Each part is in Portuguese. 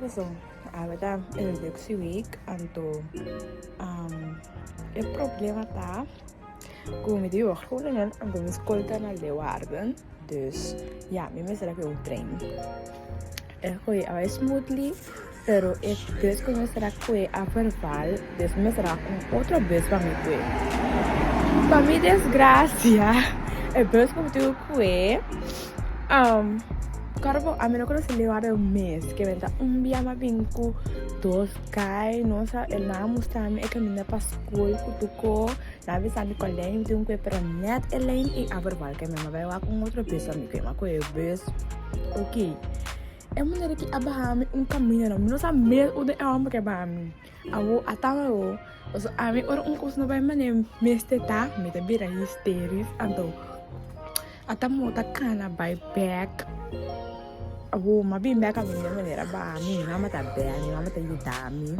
pessoal, agora é StudyStartWeek, anto o problema tá como me deu school en anto mijn school tá na Leeuwarden, dus ja, me será que eu treino. Foi a smoothly, pero depois começará a verval, depois começará com outra vez para mim para mim desgraça, depois como tu Carbo, a mí no conoce llevar un mes, que venta un día más vincu, dos kai, no sa, el nada musta me que me pa school kutuko, na vez a mi colega tem que para net elaine e averval que me vai lá com outra pessoa me que ma ko bes. Ok. É maneira que abahami caminho não sa me o de alma que abahami. Awo atama o, so a mí ora curso no vai mané meste tá, me te bira hysteris, ando. Atamo ta kana by back. Abu mabimbe kami na manera ba mi mama ta bene mama ta yudami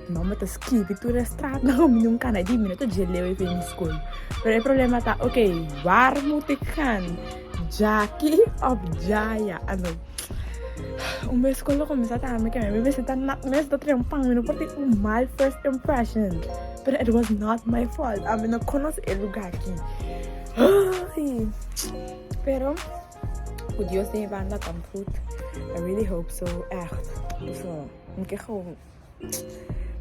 mama ta skipi tu restrat na kami nung kana di minuto geleu e vem school pero o problema tá ok waar moet ik gaan Jackie of Jaya ano meu escola começa a me que me está na me está trempando me não pode um mal first impression but it was not my fault a mim não conheço o lugar aqui pero o Deus tem banda tão goed. I really hope so. Echt. So, ik heb gewoon...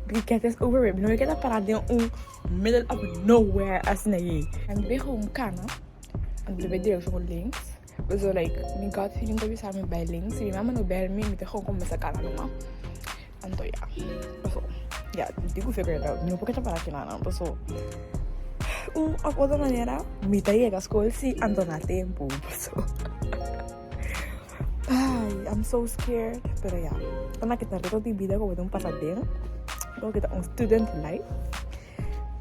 Ik heb het overwhelmed. Nu ik heb dat parade in middle of nowhere als na je. En bij home kanan. En de bedrijf zo links. So like, my gut feeling dat we samen bij links. Die mama no bel me, met de gewoon komen ze kanan ma. En to ja. So, ja, die go figure it out. Nu porque tá parado na não, so. Of outra maneira, me tá aí a escola se ando na tempo, so. Ay, I'm so scared. Pero ya, karena kita rito di vida ko itong pasadero. Kalau kita student life.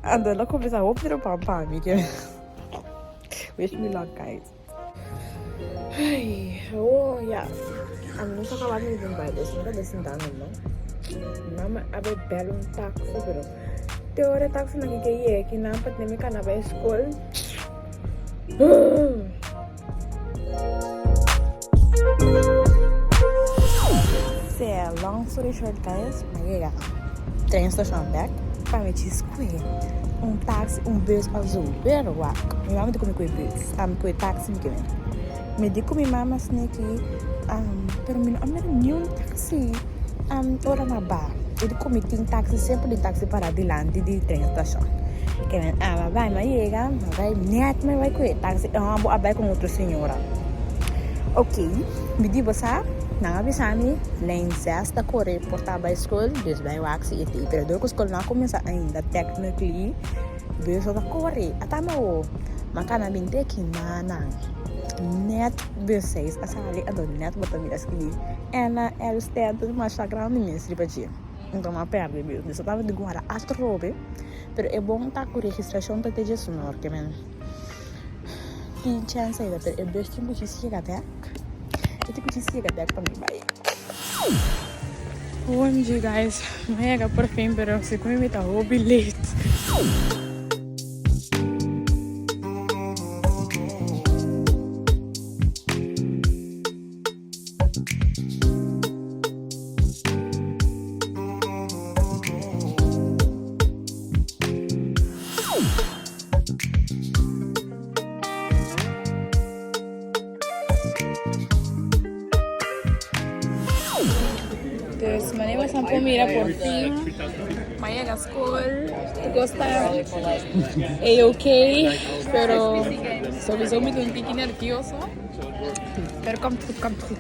Ando na ko bisa hope pero pampa mi ke. Wish me luck, guys. Ay, oh ya. Ano sa kawan ni din ba? Naka desindahan mo. Mama abe belum taxi pero. Teore taxi nagigaya kinampat na mi kana ba school. Long story short, guys, llega train station back para me chisque táxi bus azul pero wak minha mama dico me coi bus coi táxi me dico minha mama snake pero me não nenhum táxi ora na bar eu dico me tem táxi sempre de táxi para dilante de train station que vai mas chega vai net mas vai coi táxi vou abai com outra senhora ok me digo sa na avisami lane 6 da corre portar by school dus by waxi iti pero do ko school na começa ainda technically dus da corre atama o makana binte kinana net b6 asali ado net botamira skili ela el stand do mais sagrado imenso riba dia então uma perde mesmo isso tava de guarda astrobe pero é bom tá com registração da TG sonor que men tem chance ainda pero é best que você chega até eu tenho que chegar back para mim vai. OMG guys, mega por fim, pero se come me tá hobby late. Dus wanneer we gaan mira por fin, Maya a school, gosta okay, pero sowieso me un poquito nervioso, pero komt goed.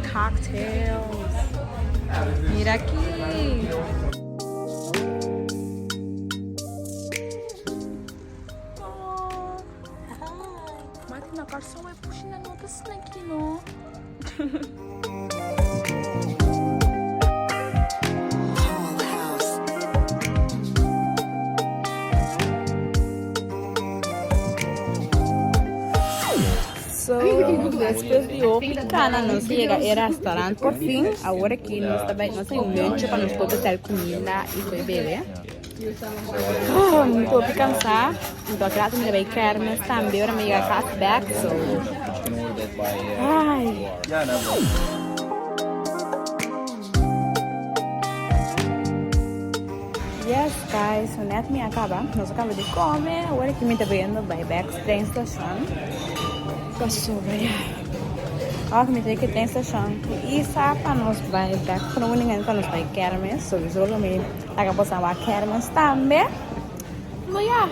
Cocktails. Mira aqui. na car, so we're pushing na the snake, you know. So, después de eu ficar na nossa restaurante, por fim, agora que nós também não temos lanche para nos poder ter comida e beber. Estou a cansar, então graças a Deus Kermis também, agora me liga cashback, so... Ai... Yes guys, so net me acaba, nós acabamos de comer, agora que me está vendo buyback, train station. Sobre. Agora que me tem que tem estação. E sabe para nós buyback, não ninguém para nós buy Kermis, so we zullen me acabou de fazer Kermis também. Mas ja,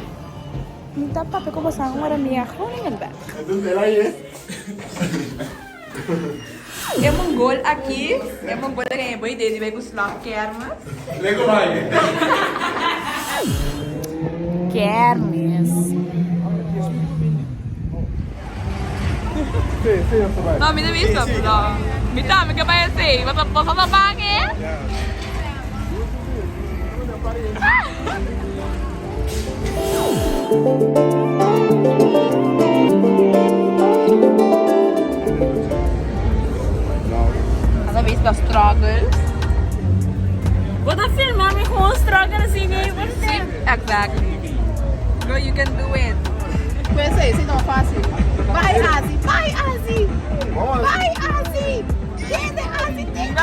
não dá para pegar você agora me Groningen back. É um gol aqui, é um gol que ganha boa ideia de ver os lá Kermis. Lego vai. Kermis. No, mi devi visto, no. Mi dà, che vai a sei, ma posso da paghe? Hai visto struggles? What a film, mami, who struggles in it? Exactly. Girl, you can do it. Pensei, se não fácil. Vai, Asi! Vai, Asi! Vai, Asi! Gente, Asi, tem